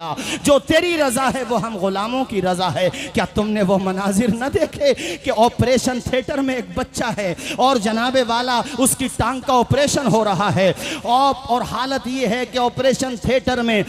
जो तेरी रजा है वो हम गुलामों की रजा है। क्या तुमने वो मनाजिर न देखे कि ऑपरेशन थिएटर में एक बच्चा है और जनाबे वाला उसकी टांग का ऑपरेशन हो रहा है और हालत ये है कि ऑपरेशन थिएटर में,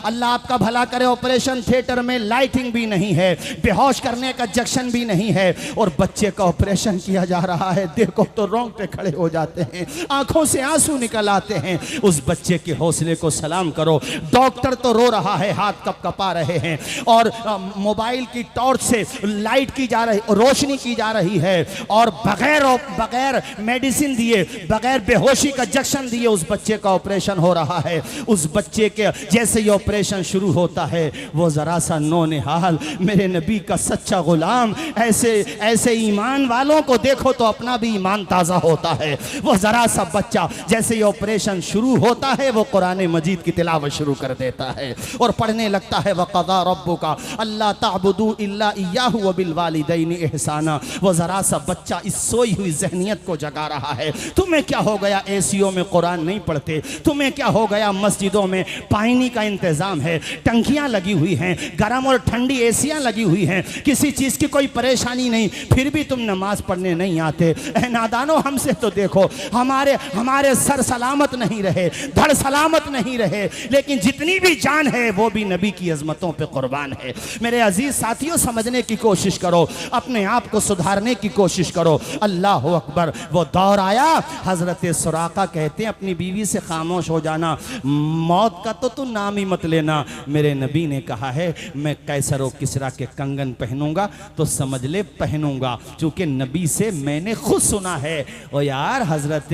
अल्लाह आपका भला करे, ऑपरेशन थिएटर में लाइटिंग भी नहीं है, बेहोश करने का इंजेक्शन भी नहीं है और बच्चे का ऑपरेशन किया जा रहा है। देखो तो रोंगटे खड़े हो जाते हैं, आंखों से आंसू निकल आते हैं। उस बच्चे के हौसले को सलाम करो। डॉक्टर तो रो रहा है, हाथ कप कपा रहे हैं और मोबाइल की टॉर्च से लाइट की जा रही, रोशनी की जा रही है और बगैर मेडिसिन दिए, बगैर बेहोशी का इंजेक्शन दिए उस बच्चे का ऑपरेशन हो रहा है। उस बच्चे के जैसे ही ऑपरेशन शुरू होता है वो जरा सा नौनिहाल मेरे नबी का सच्चा गुलाम, ऐसे ईमान वालों को देखो तो अपना भी ईमान ताजा होता है। वो जरा सा बच्चा जैसे ही ऑपरेशन शुरू होता है वो कुरान मजीद की तिलावत शुरू कर देता है और पढ़ने लगता है वक़ज़ा रब्बुका अल्ला ताबुदू इल्ला इय्याहु व बिल वालिदैनि इहसाना। वो जरा सा बच्चा इस सोई हुई ज़हनियत को जगा रहा है। तुम्हें क्या हो गया एसीओ में कुरान नहीं पढ़ते? तुम्हें क्या हो गया मस्जिदों में पानी का इंतज़ाम है, टंकियाँ लगी हुई हैं, गर्म और ठंडी एसियाँ लगी हुई हैं, किसी चीज़ की कोई परेशानी नहीं, फिर भी तुम नमाज पढ़ने नहीं आते? नादानो हमसे तो देखो, हमारे सर सलामत नहीं रहे, धड़ सलामत नहीं रहे, लेकिन जितनी भी जान है वो भी नबी की अजमतों पे कुर्बान है। मेरे अजीज साथियों, समझने की कोशिश करो, अपने आप को सुधारने की कोशिश करो। अल्लाह अकबर। वो दौर आया, हजरत सुराका कहते हैं अपनी बीवी से खामोश हो जाना, मौत का तो तू नाम ही मत लेना। मेरे नबी ने कहा है मैं कैसर और किसरा के कंगन पहनूंगा तो समझ ले पहनूंगा, क्योंकि नबी से मैंने खुद सुना है। और यार हजरत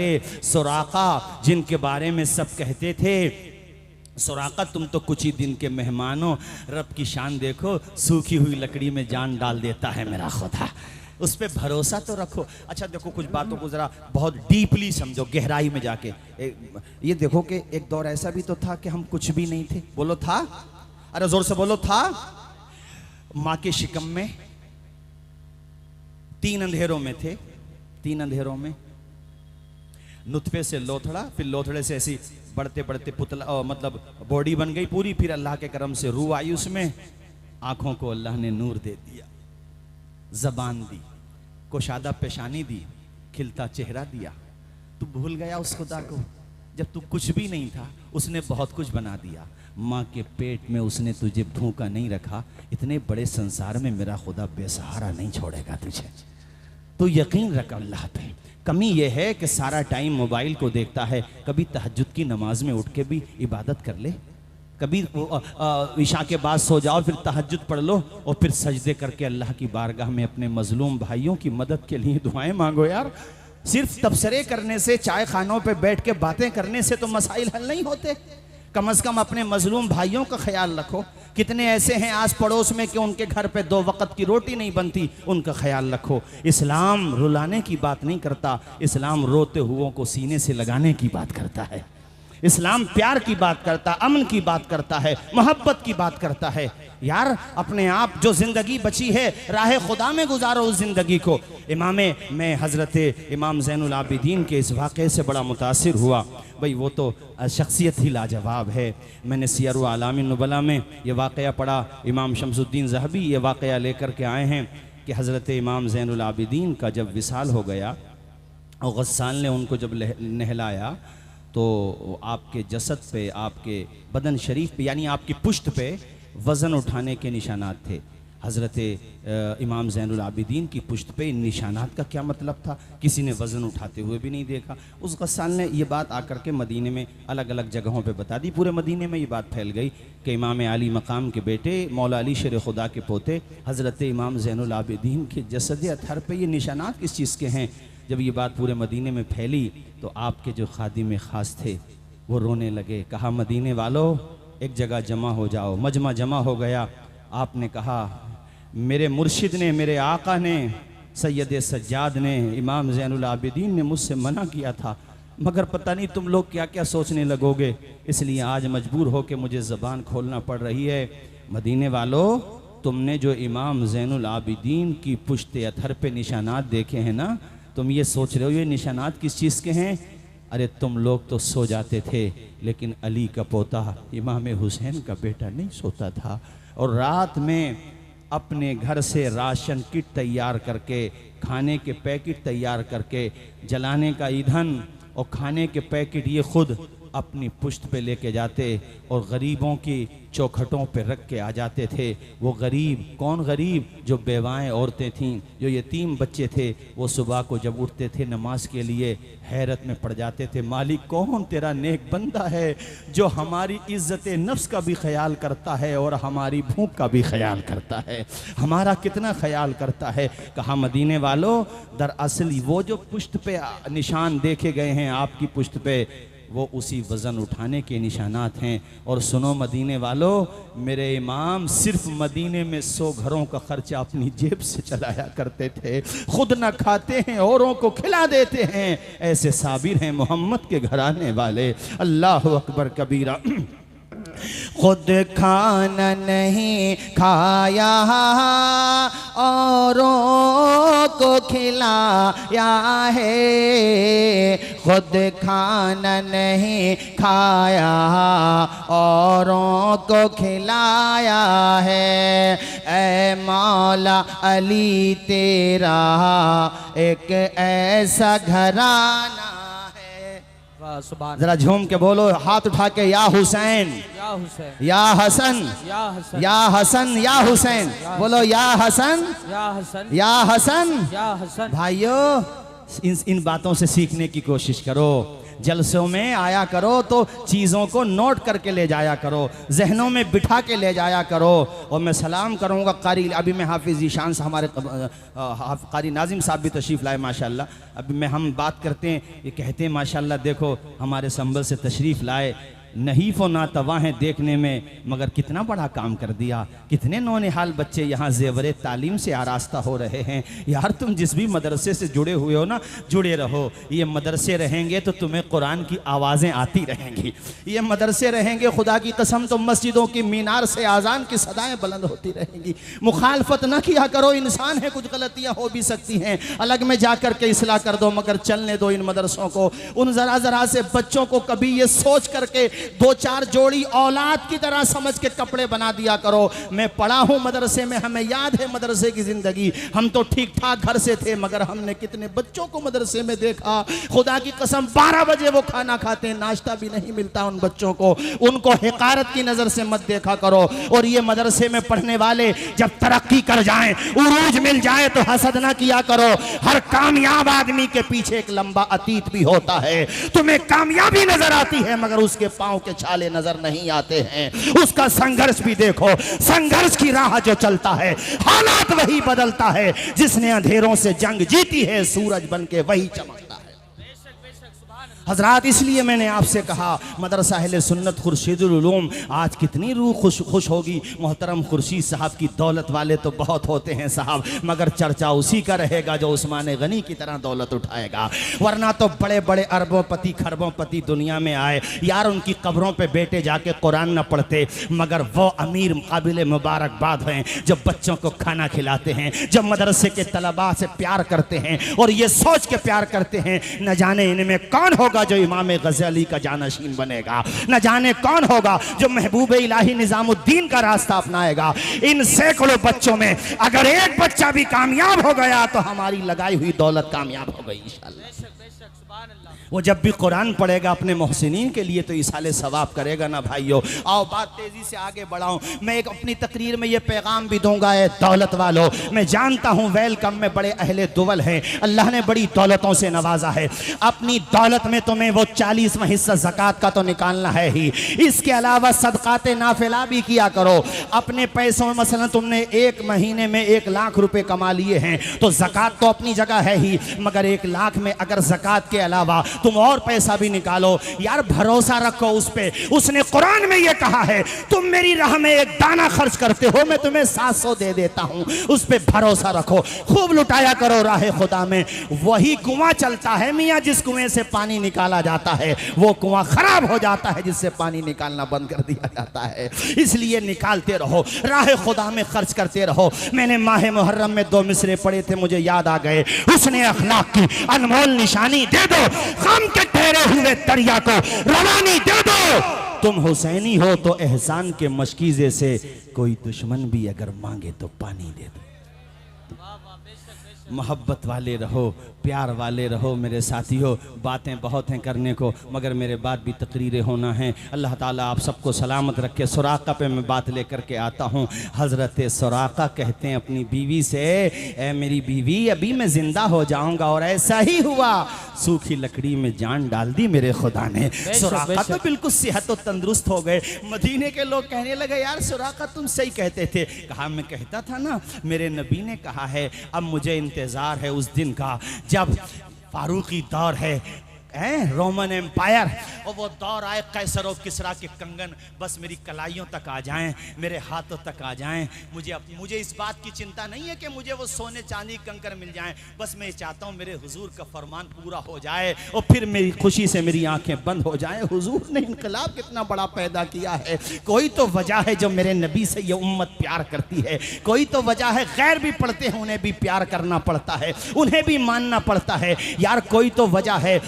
सुराका जिनके बारे में सब कहते थे, सुराका तुम तो कुछ ही दिन के मेहमान हो, रब की शान देखो, सूखी हुई लकड़ी में जान डाल देता है मेरा खुदा, उस पर भरोसा तो रखो। अच्छा देखो, कुछ बातों को ज़रा बहुत डीपली समझो, गहराई में जाके। ये देखो कि एक दौर ऐसा भी तो था कि हम कुछ भी नहीं थे। बोलो था, अरे जोर से बोलो था। माँ के शिकम में 3 अंधेरों में थे, 3 अंधेरों में नुतफे से लोथड़ा, फिर लोथड़े से ऐसी बढ़ते बढ़ते पुतला मतलब बॉडी बन गई पूरी, फिर अल्लाह के करम से रूह आई उसमें, आंखों को अल्लाह ने नूर दे दिया, जबान दी, कुशादा पेशानी दी, खिलता चेहरा दिया। तू भूल गया उस खुदा को? जब तू कुछ भी नहीं था उसने बहुत कुछ बना दिया। माँ के पेट में उसने तुझे भूखा नहीं रखा, इतने बड़े संसार में मेरा खुदा बेसहारा नहीं छोड़ेगा तुझे। तो यकीन रख अल्लाह पे। कमी यह है कि सारा टाइम मोबाइल को देखता है। कभी तहज्जुद की नमाज में उठ के भी इबादत कर ले, कभी इशा के बाद सो जाओ, फिर तहज्जुद पढ़ लो और फिर सजदे करके अल्लाह की बारगाह में अपने मजलूम भाइयों की मदद के लिए दुआएं मांगो। यार सिर्फ तबसरे करने से, चाय खानों पे बैठ के बातें करने से तो मसाइल हल नहीं होते। कम से कम अपने मजलूम भाइयों का ख्याल रखो। कितने ऐसे हैं आस पड़ोस में कि उनके घर पे 2 वक्त की रोटी नहीं बनती, उनका ख्याल रखो। इस्लाम रुलाने की बात नहीं करता, इस्लाम रोते हुओं को सीने से लगाने की बात करता है। इस्लाम प्यार की बात करता, अमन की बात करता है, मोहब्बत की बात करता है। यार अपने आप जो ज़िंदगी बची है राह खुदा में गुजारो उस ज़िंदगी को। मैं हज़रत इमाम ज़ैनुल आबिदीन के इस वाक़े से बड़ा मुतासिर हुआ। भाई वो तो शख्सियत ही लाजवाब है। मैंने सियर व आलामिन नुबला में ये वाक़या पढ़ा। इमाम शमसुद्दीन ज़हबी ये वाक़या लेकर के आए हैं कि हज़रत इमाम ज़ैनुल आबिदीन का जब विसाल हो गया और गस्साल ने उनको जब नहलाया तो आपके जसद पे, आपके बदन शरीफ पे, यानी आपकी पुश्त पे वज़न उठाने के निशानात थे। हज़रत इमाम ज़ैनुल आबिदीन की पुश्त पे इन निशानात का क्या मतलब था? किसी ने वज़न उठाते हुए भी नहीं देखा। उस गस्साल ने ये बात आकर के मदीने में अलग अलग जगहों पे बता दी। पूरे मदीने में ये बात फैल गई कि इमाम अली मकाम के बेटे मौला अली शेर खुदा के पोते हज़रत इमाम ज़ैनुल आबिदीन के जसद अतहर पे ये निशानात किस चीज़ के हैं। जब ये बात पूरे मदीने में फैली तो आपके जो खादिम ख़ास थे वो रोने लगे। कहा मदीने वालों एक जगह जमा हो जाओ। मजमा जमा हो गया। आपने कहा मेरे मुर्शिद ने, मेरे आका ने, सैयद सज्जाद ने, इमाम ज़ैनुल आबिदीन ने मुझसे मना किया था, मगर पता नहीं तुम लोग क्या क्या सोचने लगोगे, इसलिए आज मजबूर हो के मुझे ज़बान खोलना पड़ रही है। मदीने वालों तुमने जो इमाम ज़ैनुल आबिदीन की पुश्त अथर पे निशानात देखे हैं ना, तुम ये सोच रहे हो ये निशानात किस चीज़ के हैं? अरे तुम लोग तो सो जाते थे, लेकिन अली का पोता इमाम हुसैन का बेटा नहीं सोता था। और रात में अपने घर से राशन किट तैयार करके, खाने के पैकेट तैयार करके, जलाने का ईंधन और खाने के पैकेट ये खुद अपनी पुश्त पे लेके जाते और गरीबों की चौखटों पे रख के आ जाते थे। वो गरीब, कौन गरीब? जो बेवाएं औरतें थीं, जो यतीम बच्चे थे, वो सुबह को जब उठते थे नमाज के लिए हैरत में पड़ जाते थे, मालिक कौन तेरा नेक बंदा है जो हमारी इज्जत नफ्स का भी ख्याल करता है और हमारी भूख का भी ख्याल करता है, हमारा कितना ख्याल करता है। कहा मदीने वालों, दरअसल वो जो पुश्त पे निशान देखे गए हैं आपकी पुश्त पे, वो उसी वज़न उठाने के निशानात हैं। और सुनो मदीने वालों, मेरे इमाम सिर्फ मदीने में 100 घरों का खर्चा अपनी जेब से चलाया करते थे, खुद न खाते हैं औरों को खिला देते हैं। ऐसे साबिर हैं मोहम्मद के घराने वाले। अल्लाह अकबर कबीरा। खुद खाना नहीं खाया औरों को खिलाया है, खुद खाना नहीं खाया औरों को खिलाया है। ऐ मौला अली तेरा एक ऐसा घराना। जरा झूम के बोलो, हाथ उठा के, या हुसैन या हुसैन या हसन या हसन या हसन या हुसैन, बोलो या हसन या हसन या हसन। या हसन। भाइयों, इन बातों से सीखने की कोशिश करो। जलसों में आया करो तो चीज़ों को नोट करके ले जाया करो, जहनों में बिठा के ले जाया करो। और मैं सलाम करूँगा कारी, अभी मैं हाफिज़ ईशान से, हमारे कारी नाजिम साहब भी तशरीफ़ लाए माशाल्लाह। अभी मैं हम बात करते हैं, ये कहते हैं माशाल्लाह देखो हमारे संभल से तशरीफ़ लाए, नहीफ़ व नातवा हैं देखने में, मगर कितना बड़ा काम कर दिया। कितने नौनिहाल बच्चे यहाँ ज़ेवर तालीम से आरास्ता हो रहे हैं। यार तुम जिस भी मदरसे से जुड़े हुए हो ना, जुड़े रहो। ये मदरसे रहेंगे तो तुम्हें कुरान की आवाज़ें आती रहेंगी। ये मदरसे रहेंगे, खुदा की कसम, तो मस्जिदों की मीनार से आज़ान की सदाएँ बुलंद होती रहेंगी। मुखालफत न किया करो, इंसान है, कुछ गलतियाँ हो भी सकती हैं, अलग में जा कर के इसलाह कर दो, मगर चलने दो इन मदरसों को। उन ज़रा ज़रा से बच्चों को कभी ये सोच करके 2-4 जोड़ी औलाद की तरह समझ के कपड़े बना दिया करो। मैं पढ़ा हूँ मदरसे में, हमें याद है मदरसे की जिंदगी। हम तो ठीक ठाक घर से थे, मगर हमने कितने बच्चों को मदरसे में देखा। खुदा की कसम 12 बजे वो खाना खाते हैं, नाश्ता भी नहीं मिलता उन बच्चों को। उनको हिकारत की नजर से मत देखा करो। और ये मदरसे में पढ़ने वाले जब तरक्की कर जाएं, उरूज मिल जाए, तो हसद ना किया करो। हर कामयाब आदमी के पीछे एक लंबा अतीत भी होता है। तुम्हें कामयाबी नजर आती है, मगर उसके पांव के छाले नजर नहीं आते हैं। उसका संघर्ष भी देखो, संघर्ष की राह जो चलता है, हालात वही बदलता है। जिसने अंधेरों से जंग जीती है, सूरज बन के वही चमकता है। हजरात, इसलिए मैंने आपसे कहा मदरसा अहले सुन्नत खुर्शीदुल उलूम, आज कितनी रूह खुश होगी। मोहतरम खुर्शीद साहब की दौलत वाले तो बहुत होते हैं साहब, मगर चर्चा उसी का रहेगा जो उस्मान गनी की तरह दौलत उठाएगा। वरना तो बड़े बड़े अरबोंपति खरबोंपति दुनिया में आए यार, उनकी कब्रों पे बेटे जाके कुरान न पढ़ते, मगर वो अमीर काबिल मुबारकबाद हैं जो बच्चों को खाना खिलाते हैं, जब मदरसे के तलबा से प्यार करते हैं और ये सोच के प्यार करते हैं, न जाने इनमें कौन होगा जो इमाम गज़ाली का जानशीन बनेगा, न जाने कौन होगा जो महबूब इलाही निज़ामुद्दीन का रास्ता अपनाएगा। इन सैकड़ों बच्चों में अगर एक बच्चा भी कामयाब हो गया तो हमारी लगाई हुई दौलत कामयाब हो गई इंशाअल्लाह। वो जब भी कुरान पढ़ेगा अपने मोहसिनीन के लिए तो इसाले सवाब करेगा ना भाइयों। आओ बात तेजी से आगे बढ़ाऊं। मैं एक अपनी तकरीर में ये पैगाम भी दूंगा, है दौलत वालों, मैं जानता हूं वेलकम में बड़े अहले दुवल हैं, अल्लाह ने बड़ी दौलतों से नवाजा है। अपनी दौलत में तुम्हें वो 40वां हिस्सा ज़कात का तो निकालना है ही, इसके अलावा सदकाते नाफिला भी किया करो। अपने पैसों में मसलन तुमने एक महीने में 1 लाख रुपए कमा लिए हैं तो ज़कात तो अपनी जगह है ही, मगर 1 लाख में अगर ज़कात के अलावा तुम और पैसा भी निकालो, यार भरोसा रखो उस पे। उसने कुरान में ये कहा है, तुम मेरी राह में एक दाना खर्च करते हो, मैं तुम्हें 700 दे देता हूं। उस पे भरोसा रखो, खूब लुटाया करो राह खुदा में। वही कुआं चलता है मियाँ, जिस कुएं से पानी निकाला जाता है वो कुआं खराब हो जाता है जिससे पानी निकालना बंद कर दिया जाता है। इसलिए निकालते रहो, राह खुदा में खर्च करते रहो। मैंने माह मुहर्रम में 2 मिसरे पढ़े थे, मुझे याद आ गए। उसने अखलाक की अनमोल निशानी दे दो दो, गम के ठहरे हुए दरिया को रवानी दे दो। तुम हुसैनी हो तो एहसान के मशकीजे से कोई दुश्मन भी अगर मांगे तो पानी दे दो। मोहब्बत वाले रहो, प्यार वाले रहो मेरे साथियों। बातें बहुत हैं करने को, मगर मेरे बाद भी तकरीरें होना है। अल्लाह ताला आप सबको सलामत रखे। सुराका पे मैं बात लेकर के आता हूँ। हज़रत सुराका कहते हैं अपनी बीवी से, ए मेरी बीवी अभी मैं ज़िंदा हो जाऊँगा। और ऐसा ही हुआ, सूखी लकड़ी में जान डाल दी मेरे खुदा ने। सुराका तो बिल्कुल सेहत और तंदुरुस्त हो गए। मदीने के लोग कहने लगे, यार सुराका तुम सही कहते थे। कहा मैं कहता था ना, मेरे नबी ने कहा है। अब मुझे इंतजार है उस दिन का जब फारूकी दौर है, रोमन एम्पायर, और वो दौर आए कैसर और किसरा के कंगन बस मेरी कलाइयों तक आ जाएं, मेरे हाथों तक आ जाएं। मुझे इस बात की चिंता नहीं है कि मुझे वो सोने चांदी कंकर मिल जाएं। बस मैं चाहता हूँ मेरे हुजूर का फरमान पूरा हो जाए और फिर मेरी खुशी से मेरी आंखें बंद हो जाएं। हुजूर ने इनकलाब कितना बड़ा पैदा किया है। कोई तो वजह है जो मेरे नबी से ये उम्मत प्यार करती है। कोई तो वजह है, गैर भी पढ़ते हैं उन्हें भी प्यार करना पड़ता है, उन्हें भी मानना पड़ता है। यार कोई तो वजह है,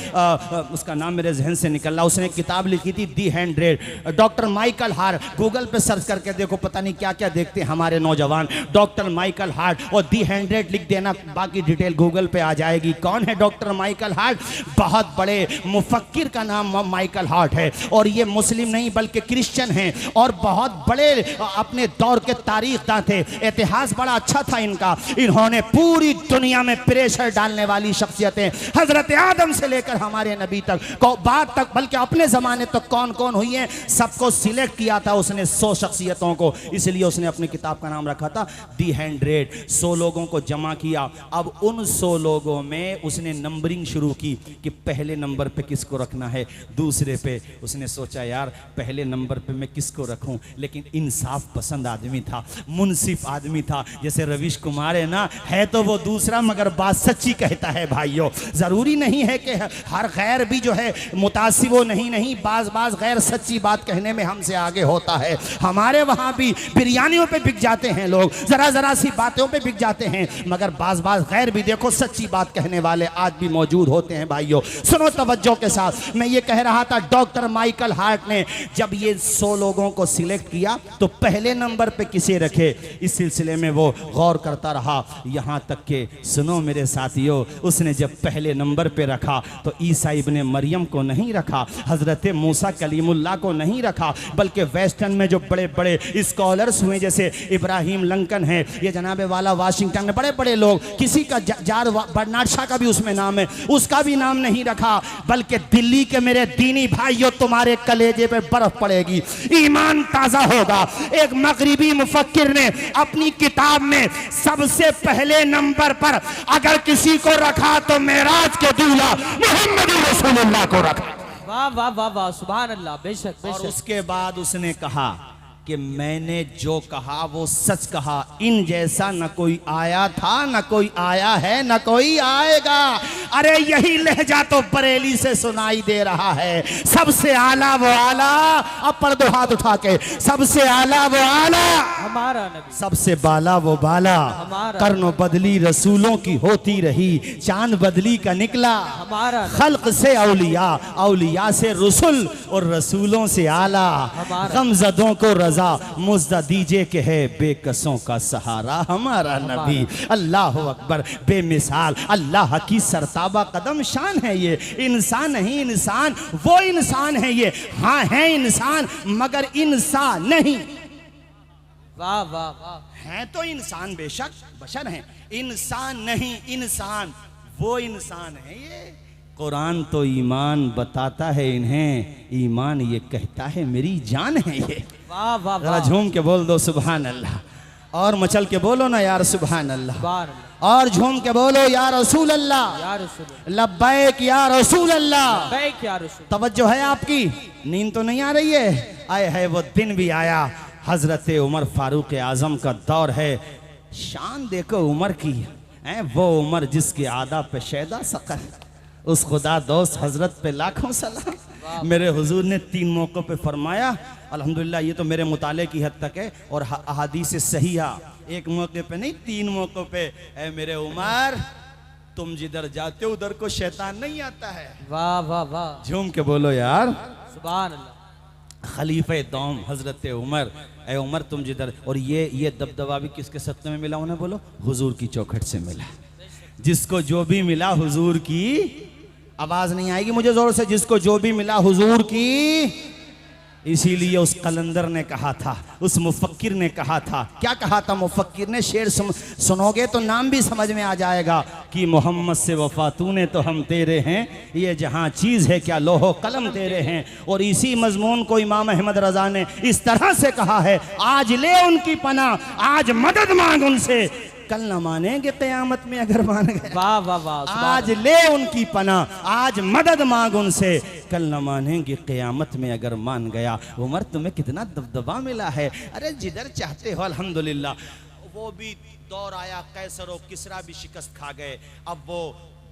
उसका नाम मेरे जहन से निकल रहा। उसने किताब लिखी थी दी 100। डॉक्टर माइकल हार्ट, गूगल पे सर्च करके देखो, पता नहीं क्या क्या देखते हैं हमारे नौजवान। डॉक्टर माइकल हार्ट और दी 100 लिख देना, बाकी डिटेल गूगल पे आ जाएगी। कौन है डॉक्टर माइकल हार्ट? बहुत बड़े मुफक्किर का नाम माइकल हार्ट है, और ये मुस्लिम नहीं बल्कि क्रिश्चियन हैं, और बहुत बड़े अपने दौर के तारीखदान थे। इतिहास बड़ा अच्छा था इनका। इन्होंने पूरी दुनिया में प्रेशर डालने वाली शख्सियतें, हजरत आदम से लेकर हमारे नबी तक बाद तक, बल्कि अपने जमाने तक कौन कौन हुई है सबको सिलेक्ट किया था उसने, 100 शख्सियतों को। इसलिए उसने अपनी किताब का नाम रखा था दी 100। 100 लोगों को जमा किया। अब उन 100 लोगों में उसने नंबरिंग शुरू की कि पहले नंबर पे किसको रखना है, दूसरे पे। उसने सोचा यार पहले नंबर पे मैं किसको रखूं, लेकिन इंसाफ पसंद आदमी था, मुनसिफ आदमी था। जैसे रविश कुमार है ना, है तो वो दूसरा मगर बात सच्ची कहता है भाइयों। जरूरी नहीं है कि हर गैर भी जो है मुतासिब हो, नहीं, बाज गैर सच्ची बात कहने में हमसे आगे होता है। हमारे वहाँ भी बिरयानियों पे बिक जाते हैं लोग, जरा सी बातों पे बिक जाते हैं, मगर बाज गैर भी देखो सच्ची बात कहने वाले आज भी मौजूद होते हैं भाइयों। सुनो तवज्जो के साथ, मैं ये कह रहा था डॉक्टर माइकल हार्ट ने जब ये 100 लोगों को सिलेक्ट किया तो पहले नंबर पे किसे रखे, इस सिलसिले में वो गौर करता रहा। यहाँ तक के सुनो मेरे साथियों, उसने जब पहले नंबर पे रखा तो ईसा इब्ने मरियम को नहीं रखा, हजरत मूसा कलीमुल्लाह को नहीं रखा, बल्कि वेस्टर्न में जो बड़े बड़े स्कॉलर्स हुए जैसे इब्राहिम लंकन है, ये जनाबे वाला वाशिंगटन में बड़े बड़े लोग, किसी का जार बर्नार्ड शाह का भी उसमें नाम है, उसका भी नाम नहीं रखा। बल्कि दिल्ली के मेरे दीनी भाइयों, तुम्हारे कलेजे पे बर्फ पड़ेगी, ईमान ताजा होगा। एक मगरिबी मुफक्किर ने अपनी किताब में सबसे पहले नंबर पर अगर किसी को रखा तो मेराज के दूल्हा मोहम्मद रसूलुल्लाह को रखा। वाह वाह वाह वाह, सुभान अल्लाह, बेशक और बेशक। उसके बाद उसने कहा कि मैंने जो कहा वो सच कहा, इन जैसा न कोई आया था, न कोई आया है, न कोई आएगा। अरे यही लहजा तो बरेली से सुनाई दे रहा है, सबसे आला वो आला। अब पढ़ दो हाथ उठा के, सबसे आला वो आला, हमारा नबी, सबसे बाला वो बाला। हमारा कर्नो बदली रसूलों की होती रही, चांद बदली का निकला। हमारा नबी, खल्क से औलिया, औलिया से रसूल, और रसूलों से आला। हमारा गमजदों को रजा मुज्जा दीजिए के है बेकसों का सहारा हमारा नबी। अल्लाह अकबर, बेमिसाल, अल्लाह की सरताबा कदम शान है ये। इंसान नहीं इंसान, वो इंसान है ये। हाँ है इंसान मगर इंसान नहीं। वाह वाह वाह, हैं तो इंसान, बेशक बशर हैं, इंसान नहीं इंसान, वो इंसान है ये। कुरान तो ईमान बताता है इन्हें, ईमान ये कहता है मेरी जान है ये। वाह वाह जरा वाह, झूम के बोल दो सुभान अल्लाह, और मचल के बोलो ना यार सुभान अल्लाह, सुभान अल्लाह, और झूम के बोलो या रसूल अल्लाह, या रसूल, लब्बैक या रसूल अल्लाह। बैक या रसूल। तवज्जो है आपकी, नींद तो नहीं आ रही है? आए है वो दिन भी आया, हजरत उमर फारूक आजम का दौर है। शान देखो उमर की है, वो उमर जिसकी आदा पे शैदा सकर, उस खुदा दोस्त हजरत पे लाखों सलाम। मेरे हुजूर ने 3 मौक़ों पे फरमाया, अल्हम्दुलिल्लाह ये तो मेरे मुताले की हद तक है, और अहादीस सहीहा, एक मौके पे नहीं 3 मौक़ों पे, ऐ मेरे उमर तुम जिधर जाते हो उधर को शैतान नहीं आता है। वाह वाह वाह, झूम के बोलो यार। सुभान अल्लाह। खलीफे दौम हजरत उमर, ए उमर तुम जिधर, और ये दबदबा भी किसके सत्ते में मिला उन्हें बोलो, हुजूर की चौखट से मिला। जिसको जो भी मिला हुजूर की, आवाज नहीं आएगी मुझे जोर से, जिसको जो भी मिला हुजूर की। इसीलिए उस कलंदर ने कहा था, उस मुफक्किर ने कहा था, क्या कहा था मुफक्किर ने, शेर सुनोगे तो नाम भी समझ में आ जाएगा कि मोहम्मद से वफा तूने तो हम तेरे हैं, ये जहां चीज़ है क्या लोहो कलम तेरे हैं। और इसी मजमून को इमाम अहमद रजा ने इस तरह से कहा है, आज ले उनकी पनाह, आज मदद मांग उनसे, कल न मानेंगे क़यामत में अगर मान गए। वाह वाह वाह, आज ले उनकी पनाह, आज मदद मांग उनसे, कल न मानेंगे क़यामत में अगर मान गया। उमर तुम्हें कितना दबदबा मिला है, अरे जिधर चाहते हो अल्हम्दुलिल्लाह। वो भी दौर आया, कैसर और किसरा भी शिकस्त खा गए, अब वो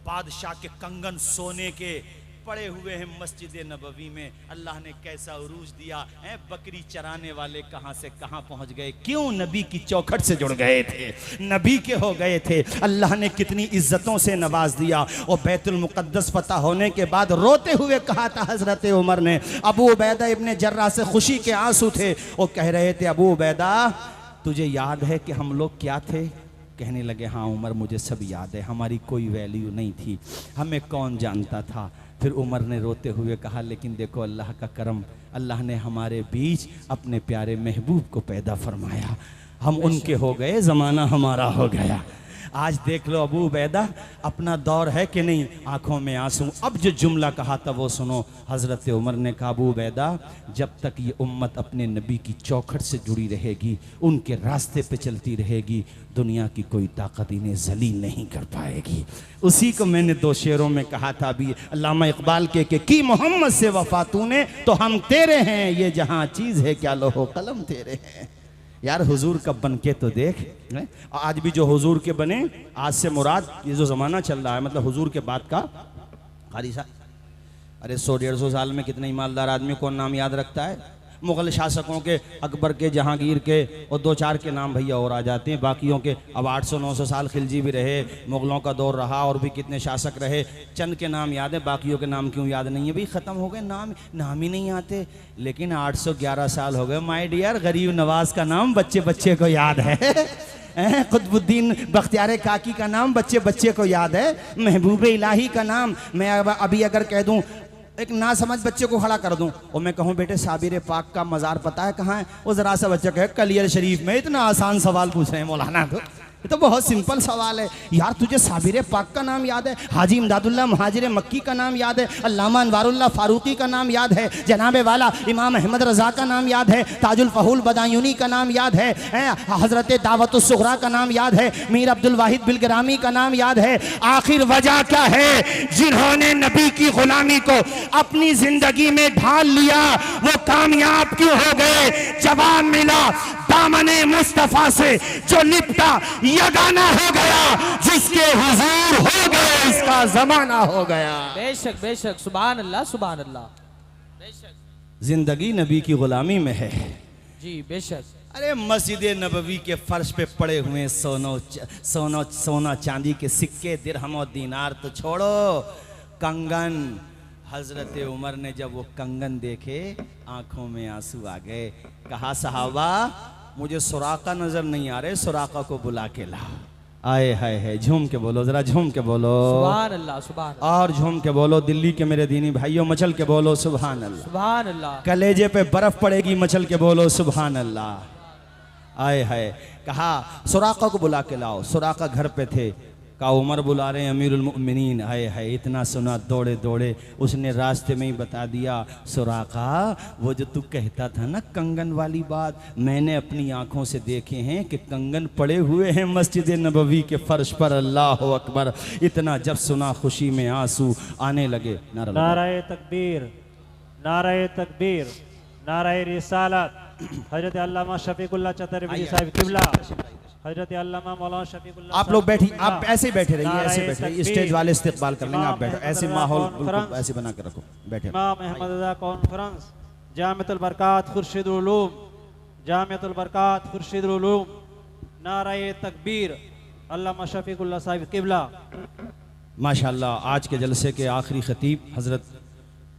बादशाह के कंगन सोने के पड़े हुए हैं मस्जिद नबवी में। अल्लाह ने कैसा उरूज दिया है, बकरी चराने वाले कहां से कहां पहुंच गए, क्यों नबी की चौखट से जुड़ गए थे, नबी के हो गए थे। अल्लाह ने कितनी इज्जतों से नवाज दिया। और बैतुल मुक़द्दस फतह होने के बाद रोते हुए कहा था हजरत उमर ने, अबू उबैदा इब्ने जर्राह से खुशी के आंसू थे, वो कह रहे थे, अबू उबैदा तुझे याद है कि हम लोग क्या थे। कहने लगे, हाँ उमर मुझे सब याद है, हमारी कोई वैल्यू नहीं थी, हमें कौन जानता था। फिर उमर ने रोते हुए कहा, लेकिन देखो अल्लाह का करम, अल्लाह ने हमारे बीच अपने प्यारे महबूब को पैदा फरमाया, हम उनके हो गए, ज़माना हमारा हो गया। आज देख लो अबू उबैदा, अपना दौर है कि नहीं, आंखों में आंसू। अब जो जुमला कहा था वो सुनो, हज़रत उमर ने कहा, अबू उबैदा जब तक ये उम्मत अपने नबी की चौखट से जुड़ी रहेगी, उनके रास्ते पे चलती रहेगी, दुनिया की कोई ताकत इन्हें जलील नहीं कर पाएगी। उसी को मैंने दो शेरों में कहा था अभी, अल्लामा इकबाल के कि मोहम्मद से वफा तूने तो हम तेरे हैं, ये जहाँ चीज़ है क्या लोहो कलम तेरे हैं। यार हुजूर का बन के तो देख, आज भी जो हुजूर के बने, आज से मुराद ये जो ज़माना चल रहा है, मतलब हुजूर के बाद का कारी साहब, अरे 100-150 साल में कितने ईमानदार आदमी कौन नाम याद रखता है। मुग़ल शासकों के, अकबर के, जहांगीर के और 2-4 के नाम भैया और आ जाते हैं, बाकियों के अब 800-900 साल खिलजी भी रहे, मुग़लों का दौर रहा और भी कितने शासक रहे, चंद के नाम याद है, बाकियों के नाम क्यों याद नहीं है भाई, ख़त्म हो गए, नाम ही नहीं आते। लेकिन 811 साल हो गए माय डियर, गरीब नवाज का नाम बच्चे बच्चे को याद है, कुतुबुद्दीन बख्तियार काकी का नाम बच्चे बच्चे को याद है, महबूब इलाही का नाम मैं अभी अगर कह दूं, एक ना समझ बच्चे को खड़ा कर दूं और मैं कहूं बेटे साबिर पाक का मज़ार पता है कहाँ है, वो ज़रा सा बच्चा कहे कलियर शरीफ में। इतना आसान सवाल पूछ रहे हैं मौलाना, तो ये तो बहुत सिंपल सवाल है यार। तुझे साबिर पाक का नाम याद है, हाजी इमदादुल्लाह मुहाजिर मक्की का नाम याद है, अल्लामा अनवारुल्लाह फारूकी का नाम याद है, जनाबे वाला इमाम अहमद रज़ा का नाम याद है, ताजुल फहूल बदायूनी का नाम याद है, हज़रत दावतुस सुग़रा का नाम याद है, मीर अब्दुल वाहिद बिलग्रामी का नाम याद है। आखिर वजह क्या है, जिन्होंने नबी की गुलामी को अपनी जिंदगी में ढाल लिया वो कामयाब क्यों हो गए। जवाब मिला दामने मुस्तफा से जो लिपटा यगाना हो गया, जिसके हुजूर हो गए इसका जमाना हो गया। बेशक बेशक, सुभान अल्लाह सुभान अल्लाह, बेशक जिंदगी नबी की गुलामी में है जी बेशक। अरे मस्जिद नबवी के फर्श पे पड़े हुए सोना चांदी के सिक्के, दिरहम और दीनार तो छोड़ो, कंगन। हजरत उमर ने जब वो कंगन देखे आंखों में आंसू आ गए, कहा सहाबा मुझे सुराका नजर नहीं आ रहे, सुराका को बुला के लाओ। आए हाय है, झूम के बोलो, जरा झूम के बोलो सुभान अल्लाह सुभान अल्लाह, और झूम के बोलो दिल्ली के मेरे दीनी भाइयों, मचल के बोलो सुभान अल्लाह, सुभान अल्लाह। कलेजे पे बर्फ पड़ेगी, मचल के बोलो सुभान अल्लाह। आए हाय, कहा सुराका को बुला के लाओ। सुराका घर पे थे, कहा उमर बुला रहे हैं अमीरुल मोमिनीन। हाय हाय, इतना सुना दौड़े दौड़े, उसने रास्ते में ही बता दिया, सुराका वो जो तू कहता था ना कंगन वाली बात, मैंने अपनी आंखों से देखे हैं कि कंगन पड़े हुए हैं मस्जिद नबवी के फर्श पर। अल्लाह अकबर। इतना जब सुना खुशी में आंसू आने लगे। नाराए तकबीर, नाराए तकबीर, नाराए रिसालत। हजरत अल्लामा शफीकुल्लाह चतरबी साहिब किबला, हजरत अल्लामा मौलाना शफीकुल्लाह। आप लोग बैठी, आप ऐसे ही बैठे रहिए, ऐसे बैठे, स्टेज वाले इस्तेकबाल कर लेंगे, आप बैठो, ऐसे माहौल बिल्कुल ऐसे बना के रखो, बैठे। इमाम अहमद रज़ा कॉन्फ्रेंस, जामिअतुल बरकात खुर्शीदुल उलूम, जामिअतुल बरकात खुर्शीदुल उलूम। नाराए तकबीर, अल्लामा शफीकुल्लाह साहिब किबला। माशाल्लाह आज के जलसे के आखिरी खतीब हज़रत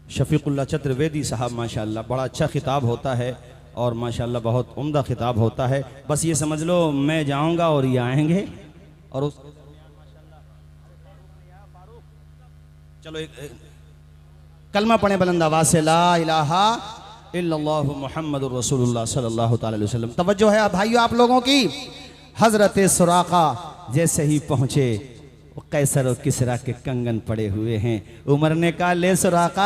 शफ़ीक़ुल्लाह चतुर्वेदी साहब, माशाल्लाह बड़ा अच्छा खिताब होता है और माशाल्लाह बहुत उम्दा खिताब होता है। बस ये समझ लो मैं जाऊंगा और ये आएंगे और उस चलो एक कलमा पढ़े बुलंद आवाज़ से, ला इलाहा इल्लल्लाहु मुहम्मदुर रसूलुल्लाह सल्लल्लाहु अलैहि वसल्लम। तवज्जो है भाइयों आप लोगों की। हज़रत सुराका जैसे ही पहुँचे वो कैसर और किसरा के कंगन पड़े हुए हैं। उमर ने कहा ले सुराका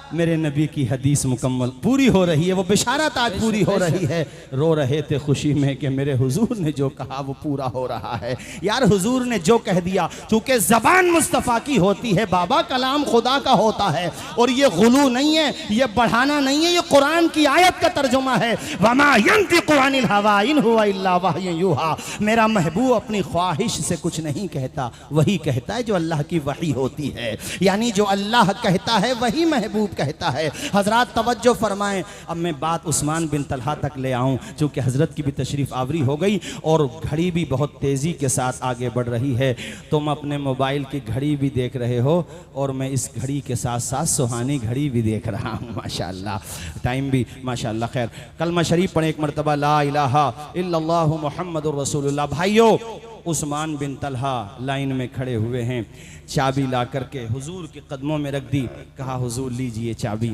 मेरे नबी की हदीस मुकम्मल पूरी हो रही है, वो बिशारत आज पूरी हो रही है। रो रहे थे खुशी में कि मेरे हुजूर ने जो कहा वो पूरा हो रहा है। यार हुजूर ने जो कह दिया, चूंकि ज़बान मुस्तफ़ा की होती है बाबा, कलाम खुदा का होता है और ये गुलू नहीं है, ये बढ़ाना नहीं है, ये कुरान की आयत का तर्जुमा है। वमा यंतिकु अनिल हवा इन हुवा इल्ला वह्युन यूहा। मेरा महबूब अपनी ख्वाहिश से कुछ नहीं कहता, वही कहता है जो अल्लाह की वही होती है। यानी जो अल्लाह कहता है वही महबूब कहता है। हजरात तवज्जो फरमाएं। अब मैं बात उस्मान बिन तलहा तक ले आऊं, चूंकि हजरत की भी तशरीफ आवरी हो गई और घड़ी भी बहुत तेज़ी के साथ आगे बढ़ रही है। तुम अपने मोबाइल की घड़ी भी देख रहे हो और मैं इस घड़ी के साथ साथ सुहानी घड़ी भी देख रहा हूँ माशाल्लाह, टाइम भी माशाल्लाह। खैर कलमा शरीफ पढ़े एक मरतबा, ला इलाहा इल्लल्लाहु मुहम्मदुर रसूलुल्लाह। भाइयों उस्मान बिन तलहा लाइन में खड़े हुए हैं, चाबी ला करके हुजूर के कदमों में रख दी, कहा हुजूर लीजिए चाबी।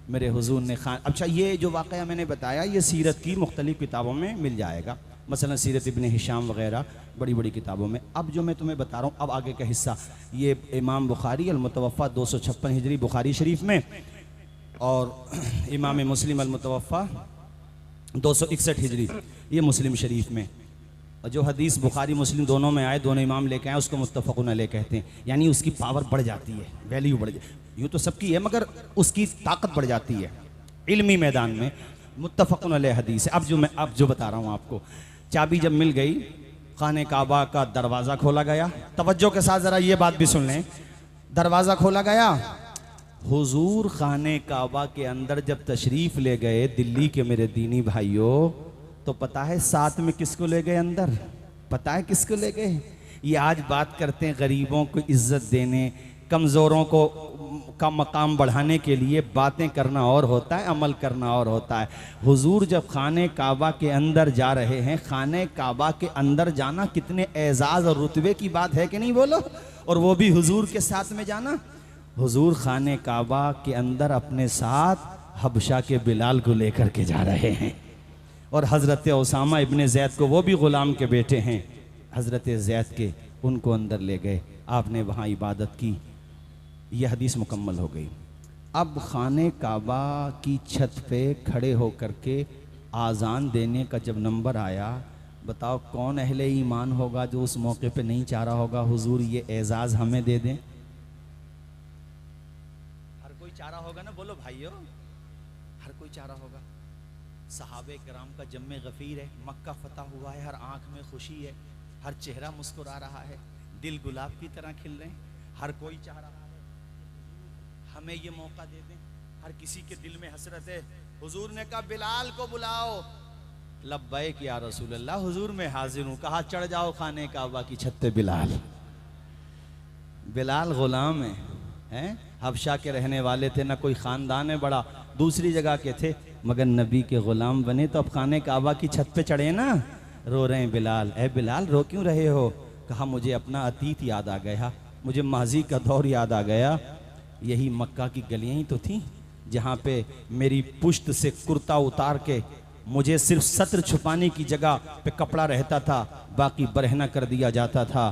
मेरे हुजूर ने खान, अच्छा ये जो वाक़या मैंने बताया ये सीरत की मुख्तलिफ़ किताबों में मिल जाएगा, मसलन सीरत इब्न हिशाम वग़ैरह बड़ी बड़ी किताबों में। अब जो मैं तुम्हें बता रहा हूँ अब आगे का हिस्सा, ये इमाम बुखारी अल-मुतवफ़्फ़ा 256 हिजरी बुखारी शरीफ में और इमाम मुस्लिम अल-मुतवफ़्फ़ा 261 हिजरी ये मुस्लिम शरीफ में। और जो हदीस बुखारी मुस्लिम दोनों में आए, दोनों इमाम लेके आए, उसको मुत्तफ़क़ुन अलैह कहते हैं। यानी उसकी पावर बढ़ जाती है, वैल्यू बढ़ जाती, यूँ तो सबकी है मगर उसकी ताकत बढ़ जाती है इल्मी मैदान में। मुत्तफ़क़ुन अलैह हदीस है। अब जो बता रहा हूँ आपको, चाबी जब मिल गई, खाने काबा का दरवाज़ा खोला गया। तवज्जो के साथ ज़रा ये बात भी सुन लें, दरवाज़ा खोला गया। हुजूर खाने काबा के अंदर जब तशरीफ़ ले गए दिल्ली के मेरे दीनी भाइयों, तो पता है साथ में किसको ले गए अंदर? पता है किसको ले गए? ये आज बात करते हैं गरीबों को इज्जत देने, कमज़ोरों को का मकाम बढ़ाने के लिए बातें करना और होता है, अमल करना और होता है। हुजूर जब खाने काबा के अंदर जा रहे हैं, खाने काबा के अंदर जाना कितने एजाज़ और रुतबे की बात है कि नहीं बोलो, और वो भी हुजूर के साथ में जाना। हुजूर खाने काबा के अंदर अपने साथ हबशा के बिलाल को लेकर के जा रहे हैं और हज़रत उसामा इब्ने ज़ैद को, वो भी ग़ुलाम के बेटे हैं हज़रत ज़ैद के, उनको अंदर ले गए। आपने वहाँ इबादत की, यह हदीस मुकम्मल हो गई। अब खाने काबा की छत पे खड़े होकर के आज़ान देने का जब नंबर आया, बताओ कौन अहले ईमान होगा जो उस मौके पे नहीं चाह रहा होगा हुजूर ये एजाज़ हमें दे दें? हर कोई चाह रहा होगा ना, बोलो भाइयों, हर कोई चाह रहा होगा। सहाबे कराम का जम्मे गफ़ीर है, मक्का फतह हुआ है, हर आंख में खुशी है, हर चेहरा मुस्कुरा रहा है, दिल गुलाब की तरह खिल रहे हैं। हर कोई चाह रहा है हमें ये मौका दे दें। हर किसी के दिल में हसरत है। हुजूर ने कहा बिलाल को बुलाओ। लब्बैक या रसूल अल्लाह, हुजूर में हाजिर हूँ। कहा चढ़ जाओ खाने काबा की छत पे। बिलाल गुलाम हैं, हबशा के रहने वाले थे, ना कोई ख़ानदान है बड़ा, दूसरी जगह के थे, मगर नबी के ग़ुलाम बने तो अब खाने काबा की छत पे चढ़े ना। रो रहे हैं बिलाल, ए बिलाल रो क्यों रहे हो? कहा मुझे अपना अतीत याद आ गया, मुझे माजी का दौर याद आ गया। यही मक्का की गलियाँ ही तो थीं जहाँ पे मेरी पुश्त से कुर्ता उतार के मुझे सिर्फ सत्र छुपाने की जगह पे कपड़ा रहता था, बाकी बरहना कर दिया जाता था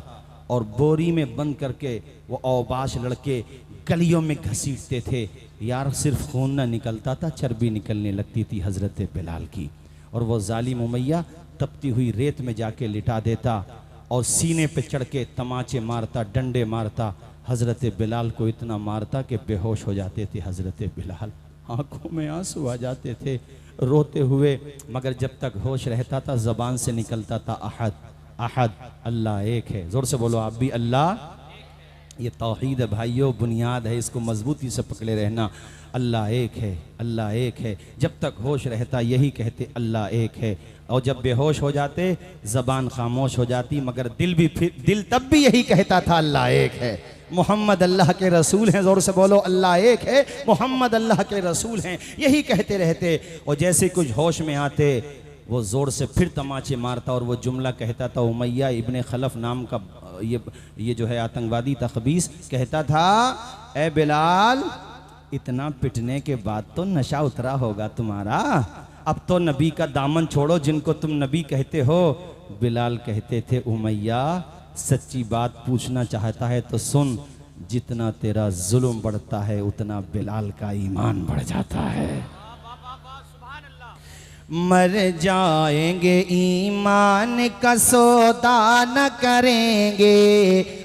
और बोरी में बंद करके वो औबाश लड़के गलियों में घसीटते थे। यार सिर्फ खून ना निकलता था, चर्बी निकलने लगती थी हज़रत बिलाल की। और वो जालिम उमैया तपती हुई रेत में जाके लिटा देता और सीने पे चढ़ के तमाचे मारता, डंडे मारता। हज़रत बिलाल को इतना मारता कि बेहोश हो जाते थे हज़रत बिलाल, आंखों में आंसू आ जाते थे रोते हुए। मगर जब तक होश रहता था ज़बान से निकलता था अहद अहद, अल्लाह एक है। ज़ोर से बोलो आप भी, अल्लाह ये तौहीद है भाइयों, बुनियाद है, इसको मजबूती से पकड़े रहना। अल्लाह एक है, अल्लाह एक है। जब तक होश रहता यही कहते अल्लाह एक है, और जब बेहोश हो जाते ज़बान खामोश हो जाती, मगर दिल तब भी यही कहता था अल्लाह एक है, मोहम्मद अल्लाह के रसूल हैं। ज़ोर से बोलो अल्लाह एक है, मोहम्मद अल्लाह के रसूल हैं, यही कहते रहते। और जैसे कुछ होश में आते वो ज़ोर से फिर तमाचे मारता और वो जुमला कहता था। उमैया इब्ने खलफ नाम का ये जो है आतंकवादी तखबीस कहता था, ए बिलाल इतना पिटने के बाद तो नशा उतरा होगा तुम्हारा, अब तो नबी का दामन छोड़ो जिनको तुम नबी कहते हो। बिलाल कहते थे उमैया सच्ची बात पूछना चाहता है तो सुन, जितना तेरा जुल्म बढ़ता है उतना बिलाल का ईमान बढ़ जाता है। मर जाएंगे ईमान का सौदा न करेंगे,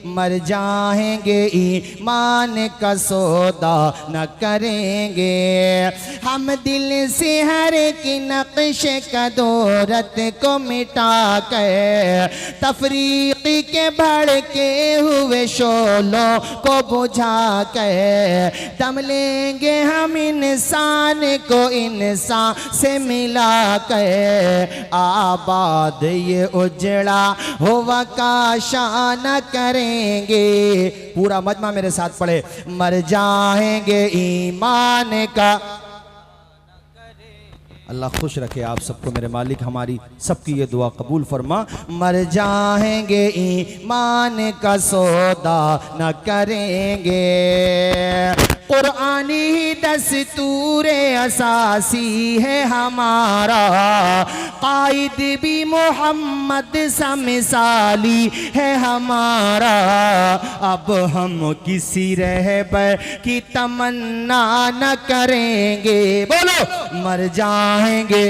मर जाएंगे ईमान का सौदा न करेंगे। हम दिल से हर की नक्श कदौरत को मिटा कर तफरीक के भड़के हुए शोलों को बुझा कर दम लेंगे हम इंसान को इंसान से मिला कर। आबाद ये उजड़ा हुआ काशा न करेंगे। पूरा मजमा मेरे साथ पढ़े, मर जाएंगे ईमान का। अल्लाह खुश रखे आप सबको मेरे मालिक, हमारी सबकी ये दुआ कबूल फरमा। मर जाएंगे ईमान का सौदा न करेंगे। कुरानी ही दस्तूर असासी है हमारा, कायद भी मोहम्मद सा मिसाली है हमारा। अब हम किसी रहबर की तमन्ना न करेंगे। बोलो मर जाएंगे।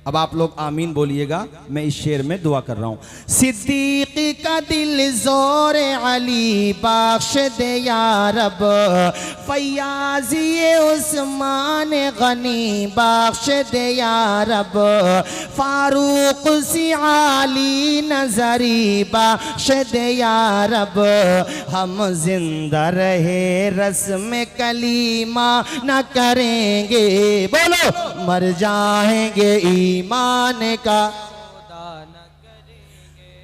अब आप लोग आमीन बोलिएगा, मैं इस शेर में दुआ कर रहा हूँ। सिद्दीक का दिल जोर अली बख्श दे या रब, फैयाज़ी उस्मान गनी बख्श दे या रब, फारूक सी आली नजरी बख्श दे या रब। हम जिंदा रहे रस्म कलीमा न करेंगे। बोलो मर जाएंगे ईमान का।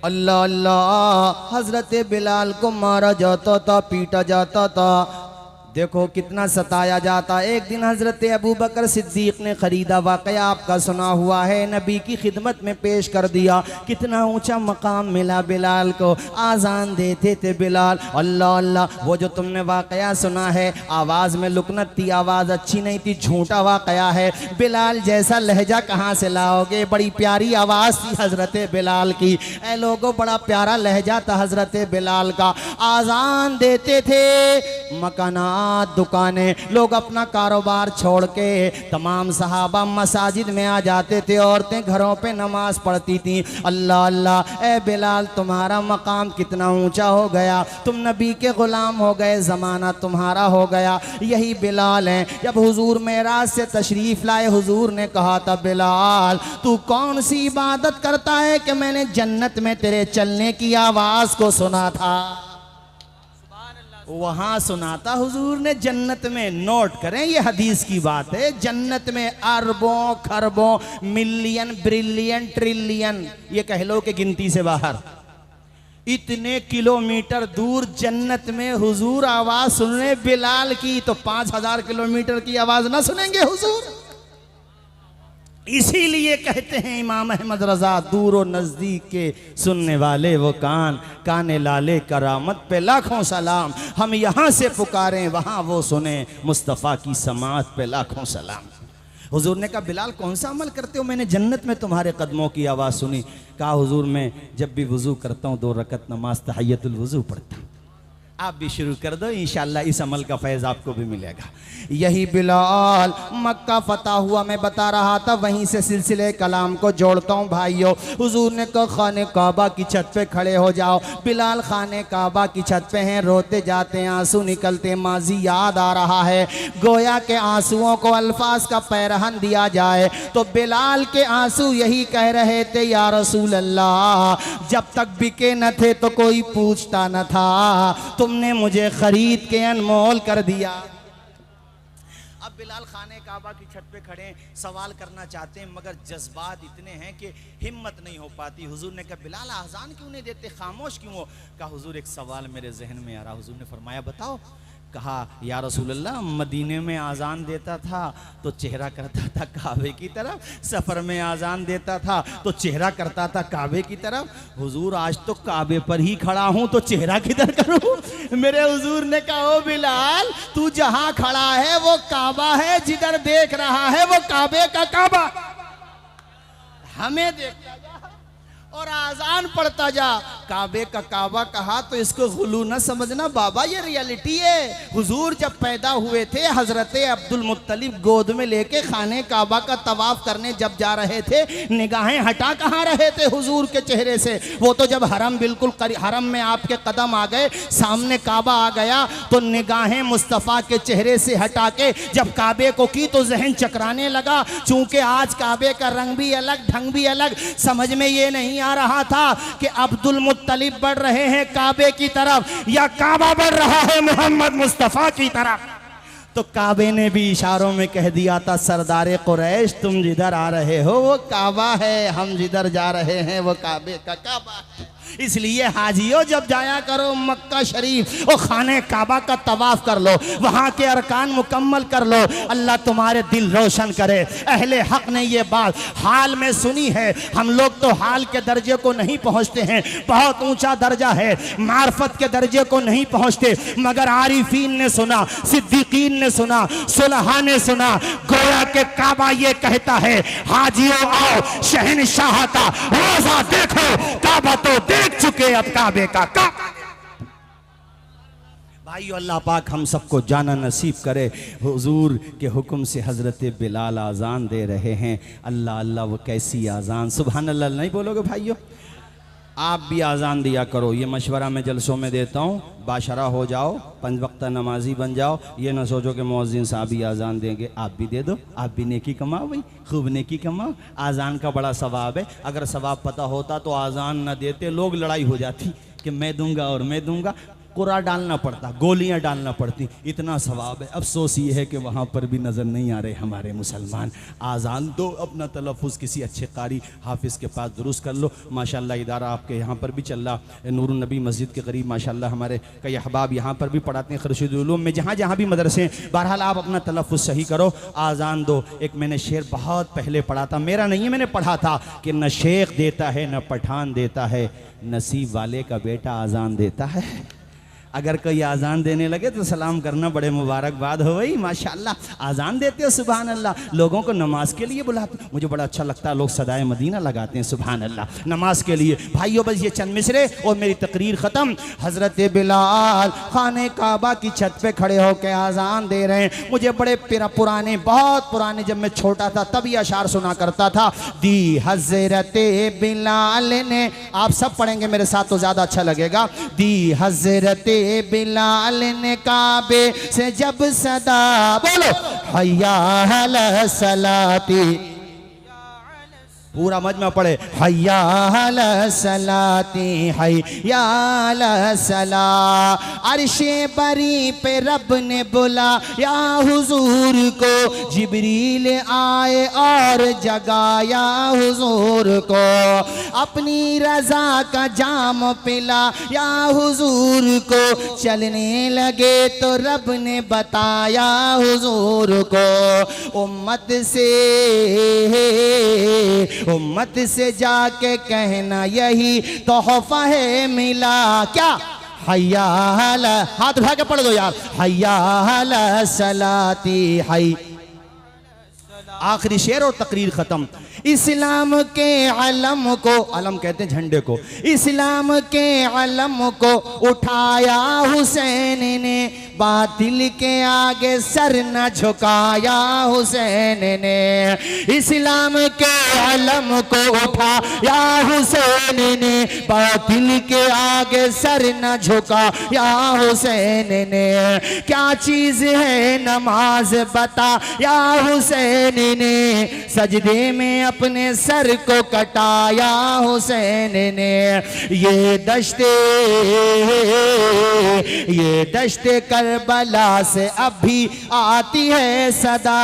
अल्लाह अल्लाह, हजरत बिलाल को मारा जाता था, पीटा जाता था, देखो कितना सताया जाता। एक दिन हजरत अबू बकर सिद्दीक ने खरीदा वाकया आपका सुना हुआ है, नबी की खिदमत में पेश कर दिया। कितना ऊंचा मकाम मिला बिलाल को। आज़ान देते थे बिलाल, अल्लाह अल्लाह। वो जो तुमने वाकया सुना है आवाज़ में लुकनत थी, आवाज़ अच्छी नहीं थी, झूठा वाकया है। बिलाल जैसा लहजा कहाँ से लाओगे, बड़ी प्यारी आवाज़ थी हजरत बिलाल की। ऐ लोगों बड़ा प्यारा लहजा था हजरत बिलाल का। आज़ान देते थे, मकानात दुकानें, लोग अपना कारोबार छोड़ के तमाम सहाबा मसाजिद में आ जाते थे, औरतें घरों पे नमाज पढ़ती थीं। अल्लाह अल्लाह, ए बिलाल तुम्हारा मकाम कितना ऊंचा हो गया, तुम नबी के गुलाम हो गए, ज़माना तुम्हारा हो गया। यही बिलाल हैं, जब हुजूर मेराज से तशरीफ़ लाए हुजूर ने कहा था बिलाल तू कौन सी इबादत करता है कि मैंने जन्नत में तेरे चलने की आवाज़ को सुना था। वहां सुनाता हुजूर ने जन्नत में। नोट करें ये हदीस की बात है, जन्नत में अरबों खरबों मिलियन ब्रिलियन ट्रिलियन, ये कह लो कि गिनती से बाहर, इतने किलोमीटर दूर जन्नत में हुजूर आवाज सुनने बिलाल की, तो 5000 किलोमीटर की आवाज ना सुनेंगे हुजूर। इसीलिए कहते हैं इमाम अहमद रजा, दूर और नज़दीक के सुनने वाले वो कान, काने लाले करामत पे लाखों सलाम। हम यहाँ से पुकारें वहाँ वो सुने, मुस्तफ़ा की समात पे लाखों सलाम। हुजूर ने कहा बिलाल कौन सा अमल करते हो, मैंने जन्नत में तुम्हारे कदमों की आवाज़ सुनी। कहा हुजूर मैं जब भी वज़ू करता हूँ 2 रकत नमाज तहियतुल वज़ू पढ़ता हूँ। आप भी शुरू कर दो, इंशाअल्लाह इस अमल का फैज़ आपको भी मिलेगा। यही बिलाल मक्का फतह हुआ, मैं बता रहा था, वहीं से सिलसिले कलाम को जोड़ता हूँ भाइयों। हुजूर ने कहा खाने काबा की छत पे खड़े हो जाओ। बिलाल खाने काबा की छत पे हैं, रोते जाते हैं, आंसू निकलते, माजी याद आ रहा है। गोया के आंसुओं को अल्फाज का पैरहन दिया जाए तो बिलाल के आंसू यही कह रहे थे, या रसूल अल्लाह, जब तक बिके न थे तो कोई पूछता न था, तुमने मुझे खरीद के अनमोल कर दिया। अब बिलाल खाने काबा की छत पे खड़े सवाल करना चाहते हैं, मगर जज्बात इतने हैं कि हिम्मत नहीं हो पाती। हुजूर ने कहा बिलाल आज़ान क्यों नहीं देते, खामोश क्यों हो? कहा हुजूर एक सवाल मेरे जहन में आ रहा। हुजूर ने फरमाया बताओ। कहा या रसूल अल्लाह, मदीने में आज़ान देता था तो चेहरा करता था काबे की तरफ, सफ़र में आज़ान देता था तो चेहरा करता था काबे की तरफ। हुजूर आज तो काबे पर ही खड़ा हूँ तो चेहरा किधर करूँ? मेरे हुजूर ने कहा ओ बिलाल, तू जहाँ खड़ा है वो काबा है, जिधर देख रहा है वो काबे का काबा। हमें देखता जा और आज़ान पढ़ता जा। काबे का काबा कहा तो इसको गुलू न समझना बाबा, ये रियलिटी है। हुजूर जब पैदा हुए थे, हजरत अब्दुल मुत्तलिब गोद में लेके खाने काबा का तवाफ करने जब जा रहे थे, निगाहें हटा कहाँ रहे थे हुजूर के चेहरे से? वो तो जब हरम बिल्कुल हरम में आपके कदम आ गए, सामने काबा आ गया, तो निगाहें मुस्तफ़ा के चेहरे से हटा के जब काबे को की तो जहन चकराने लगा। चूंकि आज काबे का रंग भी अलग, ढंग भी अलग, समझ में ये नहीं आ रहा था कि अब्दुल मुत्तलिब बढ़ रहे हैं काबे की तरफ या काबा बढ़ रहा है मोहम्मद मुस्तफ़ा की तरफ। तो काबे ने भी इशारों में कह दिया था, सरदारे कुरैश तुम जिधर आ रहे हो वो काबा है, हम जिधर जा रहे हैं वो काबे का काबा है। इसलिए हाजियों जब जाया करो मक्का शरीफ और खाने काबा का तवाफ कर लो, वहाँ के अरकान मुकम्मल कर लो, अल्लाह तुम्हारे दिल रोशन करे। अहले हक ने ये बात हाल में सुनी है। हम लोग तो हाल के दर्जे को नहीं पहुँचते हैं, बहुत ऊंचा दर्जा है, मार्फत के दर्जे को नहीं पहुँचते, मगर आरिफीन ने सुना, सिद्दीकीन ने सुना, सुलहा ने सुना, गोया के काबा ये कहता है हाजियों आओ शहनशाह का रोजा देखो, काबा तो देख चुके अब काबे का काबा। भाइयों अल्लाह पाक हम सबको जाना नसीब करे। हुजूर के हुक्म से हज़रत बिलाल आज़ान दे रहे हैं। अल्लाह अल्लाह वो कैसी आज़ान, सुभान अल्लाह नहीं बोलोगे भाइयों? आप भी आज़ान दिया करो, ये मशवरा मैं जलसों में देता हूँ। बाशरा हो जाओ, 5 वक्त नमाजी बन जाओ, ये ना सोचो कि मुअज्जिन साहब ही आज़ान देंगे, आप भी दे दो, आप भी नेकी कमाओ भाई, खूब नेकी कमाओ। आज़ान का बड़ा सवाब है। अगर सवाब पता होता तो आज़ान न देते, लोग लड़ाई हो जाती कि मैं दूंगा और मैं दूंगा, कुरा डालना पड़ता, गोलियां डालना पड़ती, इतना सवाब है। अफसोस ये है कि वहाँ पर भी नज़र नहीं आ रहे हमारे मुसलमान। आज़ान दो, अपना तलफ़ुज़ किसी अच्छे कारी हाफिज़ के पास दुरुस्त कर लो। माशाल्लाह इदारा आपके यहाँ पर भी चल रहा, नूरुन नबी मस्जिद के करीब माशाल्लाह हमारे कई अहबाब यहाँ पर भी पढ़ाते हैं, खर्शीदुल उलूम में जहाँ जहाँ भी मदरसे हैं। बहरहाल आप अपना तलफ़ुज़ सही करो, आज़ान दो। एक मैंने शेर बहुत पहले पढ़ा था, मेरा नहीं है, मैंने पढ़ा था कि न शेख देता है न पठान देता है, नसीब वाले का बेटा आज़ान देता है। अगर कोई आज़ान देने लगे तो सलाम करना, बड़े मुबारकबाद हो भाई, माशाल्लाह आज़ान देते हो, सुभान अल्लाह। लोगों को नमाज के लिए बुलाते, मुझे बड़ा अच्छा लगता है, लोग सदाए मदीना लगाते हैं, सुभान अल्लाह, नमाज के लिए। भाइयों बस ये चंद मिसरे और मेरी तकरीर ख़त्म। हज़रत बिलाल खाने काबा की छत पे खड़े होकर आज़ान दे रहे हैं। मुझे बड़े पुराने, बहुत पुराने, जब मैं छोटा था तब ये अशार सुना करता था। दी हज़रत बिलाल ने, आप सब पढ़ेंगे मेरे साथ तो ज़्यादा अच्छा लगेगा। दी हज़रत बिलाल ने काबे से जब सदा, बोलो हय्या अला सलाती, पूरा मजमा पढ़े, हय्या अला सलाती हय्या अला सला। अर्शे बरी पे रब ने बुला या हुजूर को, जिब्रील आए और जगाया हुजूर को, अपनी रजा का जाम पिला या हुजूर को, चलने लगे तो रब ने बताया हुजूर को, उम्मत से जाके कहना यही तोहफा है मिला। क्या? हय्या अला, हाथ उठा के पढ़ दो यार, हय्या अला सलाती हय। आखिरी शेर और तकरीर खत्म। इस्लाम के अलम को, अलम कहते हैं झंडे को, इस्लाम के अलम को उठाया हुसैन ने, बातिल के आगे सर न झुकाया हुसैन ने। इस्लाम के अलम को उठाया हुसैन ने, बातिल के आगे सर न झुकाया हुसैन ने। क्या चीज है नमाज बताया हुसैन ने, सजदे में अपने सर को कटाया हुसैन ने। ये दश्ते करबला से अब भी आती है सदा,